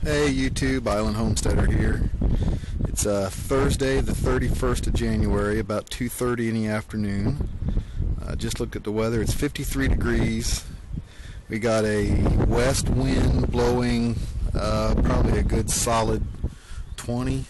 Hey YouTube, Island Homesteader here. It's Thursday the 31st of January, about 2:30 in the afternoon. Just looked at the weather. It's 53 degrees. We got a west wind blowing probably a good solid 20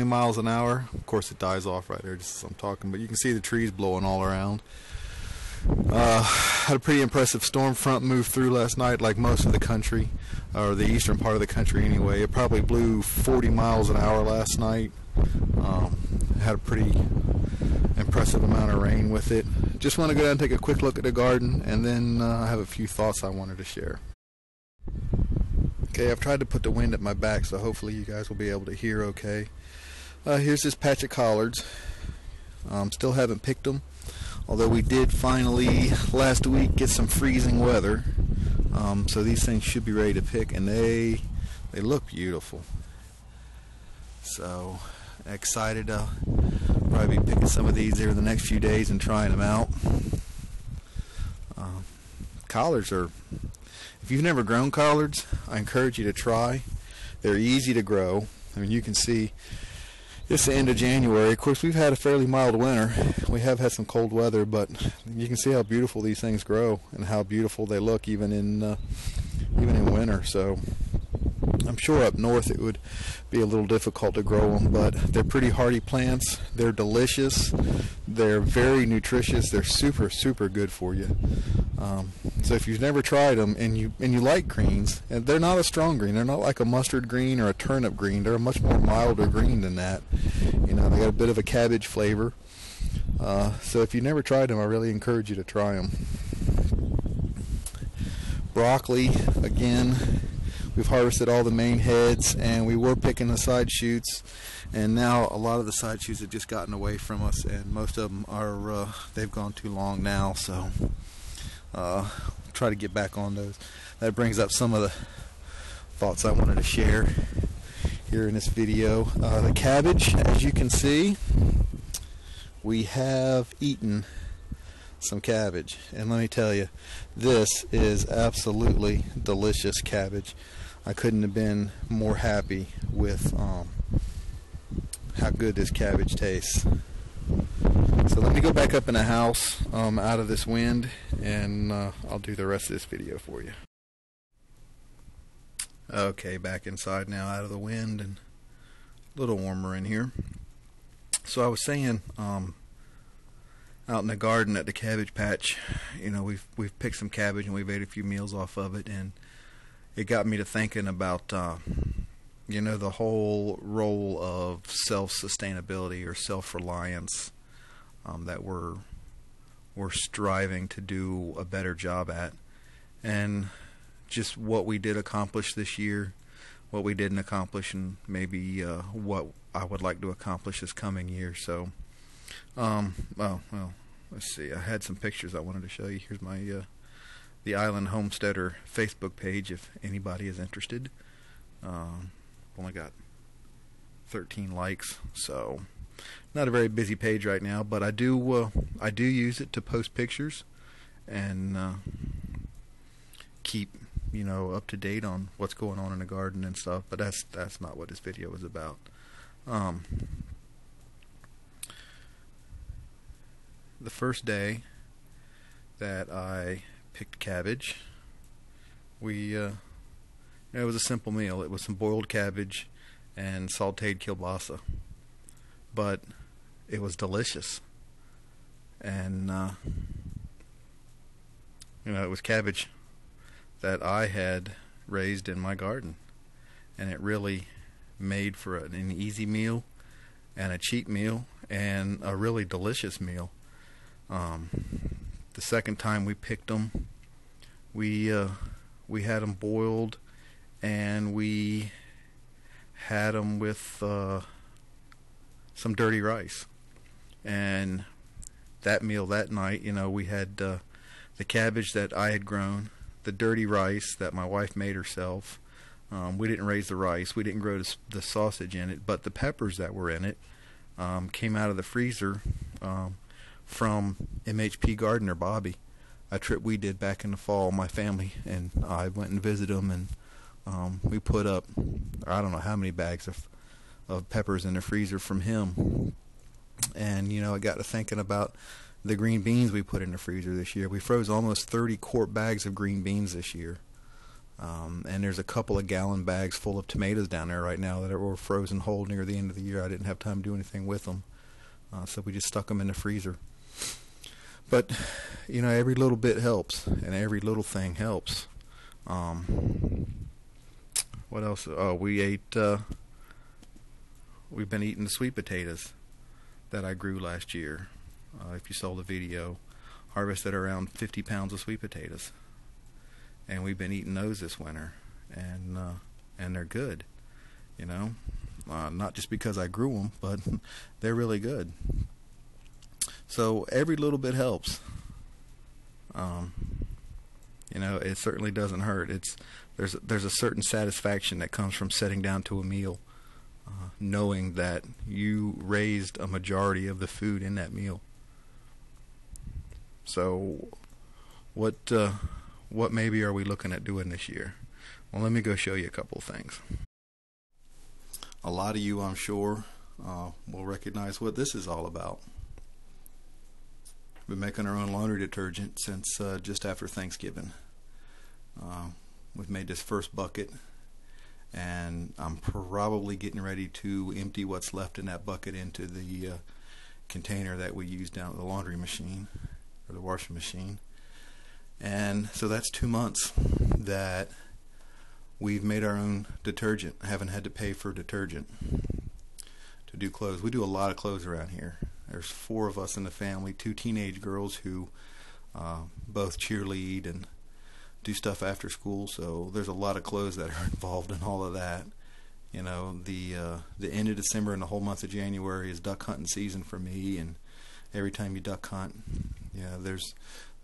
miles an hour. Of course it dies off right there just as I'm talking, but you can see the trees blowing all around. Had a pretty impressive storm front move through last night, like most of the country, or the eastern part of the country anyway. It probably blew 40 miles an hour last night. Had a pretty impressive amount of rain with it. Just want to go down and take a quick look at the garden, and then I have a few thoughts I wanted to share. Okay, I've tried to put the wind at my back, so hopefully you guys will be able to hear okay. Here's this patch of collards. Still haven't picked them, although we did finally last week get some freezing weather. So these things should be ready to pick, and they look beautiful. So excited to probably be picking some of these here in the next few days and trying them out. Collards are, if you've never grown collards, I encourage you to try. They're easy to grow. I mean, you can see it's the end of January. Of course, we've had a fairly mild winter. We have had some cold weather, but you can see how beautiful these things grow and how beautiful they look even in winter. So I'm sure up north it would be a little difficult to grow them, but they're pretty hardy plants. They're delicious. They're very nutritious. They're super good for you. So if you've never tried them and you like greens, and they're not a strong green, they're not like a mustard green or a turnip green. They're a much more milder green than that. You know, they got a bit of a cabbage flavor. So if you've never tried them, I really encourage you to try them. Broccoli, again, we've harvested all the main heads, and we were picking the side shoots, and now a lot of the side shoots have just gotten away from us, and most of them are they've gone too long now. So try to get back on those. That brings up some of the thoughts I wanted to share here in this video. The cabbage, as you can see, we have eaten some cabbage, and let me tell you, this is absolutely delicious cabbage. I couldn't have been more happy with how good this cabbage tastes. So let me go back up in the house out of this wind, and I'll do the rest of this video for you. Okay, back inside now out of the wind and a little warmer in here. So I was saying, out in the garden at the cabbage patch, you know, we've picked some cabbage and we've ate a few meals off of it, and it got me to thinking about you know, the whole role of self-sustainability or self-reliance that we're striving to do a better job at, and just what we did accomplish this year, what we didn't accomplish, and maybe what I would like to accomplish this coming year. So well, let's see, I had some pictures I wanted to show you. Here's my the Island Homesteader Facebook page if anybody is interested. Only got 13 likes, so not a very busy page right now, but I do use it to post pictures and keep, you know, up to date on what's going on in the garden and stuff. But that's not what this video is about. The first day that I picked cabbage, it was a simple meal. It was some boiled cabbage and sauteed kielbasa, but it was delicious. And you know, it was cabbage that I had raised in my garden, and it really made for an easy meal and a cheap meal and a really delicious meal. The second time we picked them, we had them boiled, and we had them with some dirty rice. And that meal that night, you know, we had the cabbage that I had grown, the dirty rice that my wife made herself. We didn't raise the rice, we didn't grow the sausage in it, but the peppers that were in it came out of the freezer from MHP gardener Bobby. A trip we did back in the fall, my family and I went and visited him, and We put up, I don't know how many bags of peppers in the freezer from him. And, you know, I got to thinking about the green beans we put in the freezer this year. We froze almost 30 quart bags of green beans this year. And there's a couple of gallon bags full of tomatoes down there right now that were frozen whole near the end of the year. I didn't have time to do anything with them. So we just stuck them in the freezer. But, you know, every little bit helps, and every little thing helps. What else? Oh, we've been eating the sweet potatoes that I grew last year. If you saw the video, harvested around 50 pounds of sweet potatoes. And we've been eating those this winter, and they're good, you know. Not just because I grew them, but they're really good. So every little bit helps. You know, it certainly doesn't hurt. There's a certain satisfaction that comes from sitting down to a meal, knowing that you raised a majority of the food in that meal. So, what maybe are we looking at doing this year? Well, let me go show you a couple of things. A lot of you, I'm sure, will recognize what this is all about. We've been making our own laundry detergent since just after Thanksgiving. We've made this first bucket, and I'm probably getting ready to empty what's left in that bucket into the container that we use down at the laundry machine, or the washing machine. And so that's 2 months that we've made our own detergent. I haven't had to pay for detergent to do clothes. We do a lot of clothes around here. There's 4 of us in the family, 2 teenage girls who both cheerlead and do stuff after school, so there's a lot of clothes that are involved in all of that. You know, the end of December and the whole month of January is duck hunting season for me, and every time you duck hunt, yeah, there's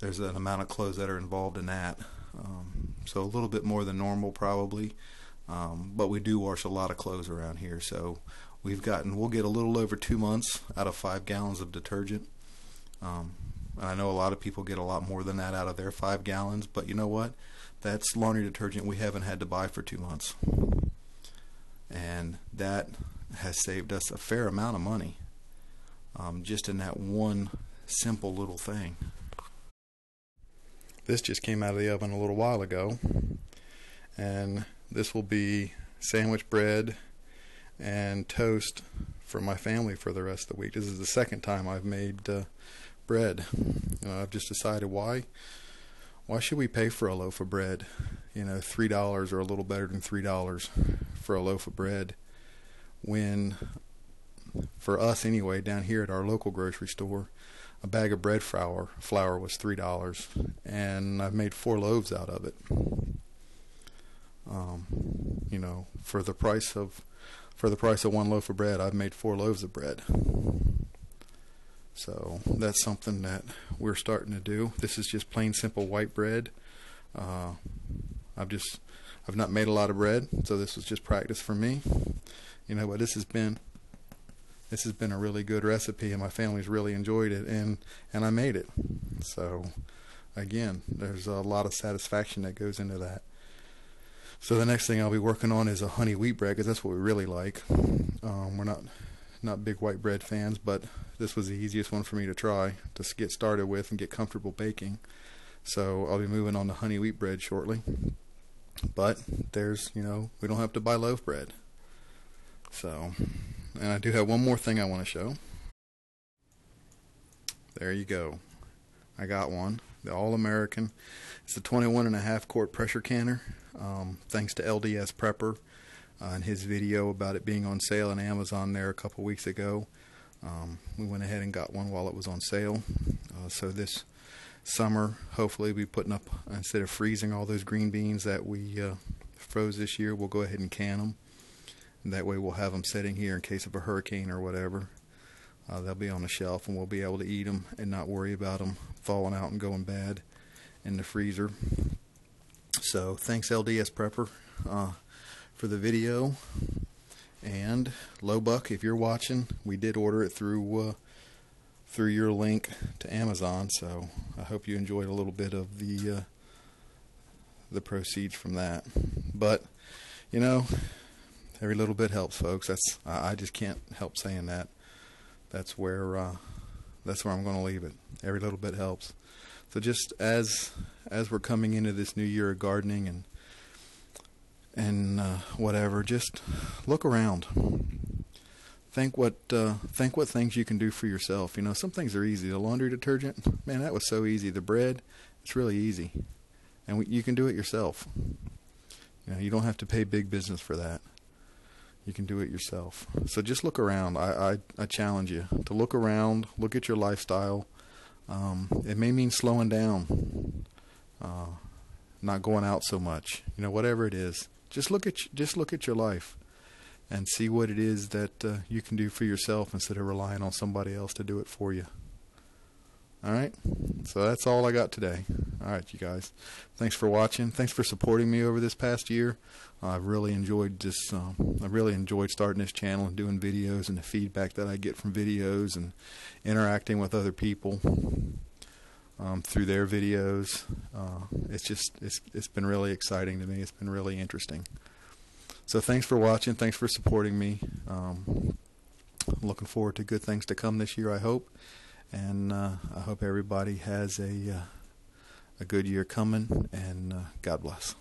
an amount of clothes that are involved in that. So a little bit more than normal probably, but we do wash a lot of clothes around here. So we'll get a little over 2 months out of 5 gallons of detergent. I know a lot of people get a lot more than that out of their 5 gallons, but you know what? That's laundry detergent we haven't had to buy for 2 months. And that has saved us a fair amount of money, just in that one simple little thing. This just came out of the oven a little while ago, and this will be sandwich bread and toast for my family for the rest of the week. This is the second time I've made bread. You know, I've just decided why should we pay for a loaf of bread? You know, $3 or a little better than $3 for a loaf of bread, when for us anyway down here at our local grocery store, a bag of bread flour was $3, and I've made 4 loaves out of it. You know, for the price of 1 loaf of bread, I've made 4 loaves of bread. So that's something that we're starting to do. This is just plain simple white bread. I've not made a lot of bread, so this was just practice for me. You know, but this has been a really good recipe, and my family's really enjoyed it, and I made it. So again, there's a lot of satisfaction that goes into that. So the next thing I'll be working on is a honey wheat bread, because that's what we really like. We're not big white bread fans, but this was the easiest one for me to try to get started with and get comfortable baking. So I'll be moving on to honey wheat bread shortly. But we don't have to buy loaf bread. So, and I do have one more thing I want to show. There you go. I got one. The All-American. It's a 21.5 quart pressure canner. Thanks to LDS Prepper and his video about it being on sale on Amazon there a couple weeks ago. We went ahead and got one while it was on sale. So this summer, hopefully, we'll be putting up, instead of freezing all those green beans that we froze this year, we'll go ahead and can them. And that way we'll have them sitting here in case of a hurricane or whatever. They'll be on the shelf, and we'll be able to eat them and not worry about them falling out and going bad in the freezer. So thanks LDS Prepper for the video. And Lowbuck, if you're watching, we did order it through your link to Amazon, so I hope you enjoyed a little bit of the the proceeds from that. But you know, every little bit helps, folks. I just can't help saying that. That's where I'm going to leave it. Every little bit helps. So just as we're coming into this new year of gardening and whatever, just look around. Think what things you can do for yourself. You know, some things are easy. The laundry detergent, man, that was so easy. The bread, it's really easy, and you can do it yourself. You know, you don't have to pay big business for that. You can do it yourself. So just look around. I challenge you to look around, look at your lifestyle. It may mean slowing down, not going out so much. You know, whatever it is, just look at your life and see what it is that you can do for yourself instead of relying on somebody else to do it for you. All right, so that's all I got today. All right, you guys, thanks for watching. Thanks for supporting me over this past year. I've really enjoyed this. I really enjoyed starting this channel and doing videos, and the feedback that I get from videos and interacting with other people through their videos. It's been really exciting to me. It's been really interesting. So thanks for watching. Thanks for supporting me. Looking forward to good things to come this year, I hope. And I hope everybody has a good year coming, and God bless.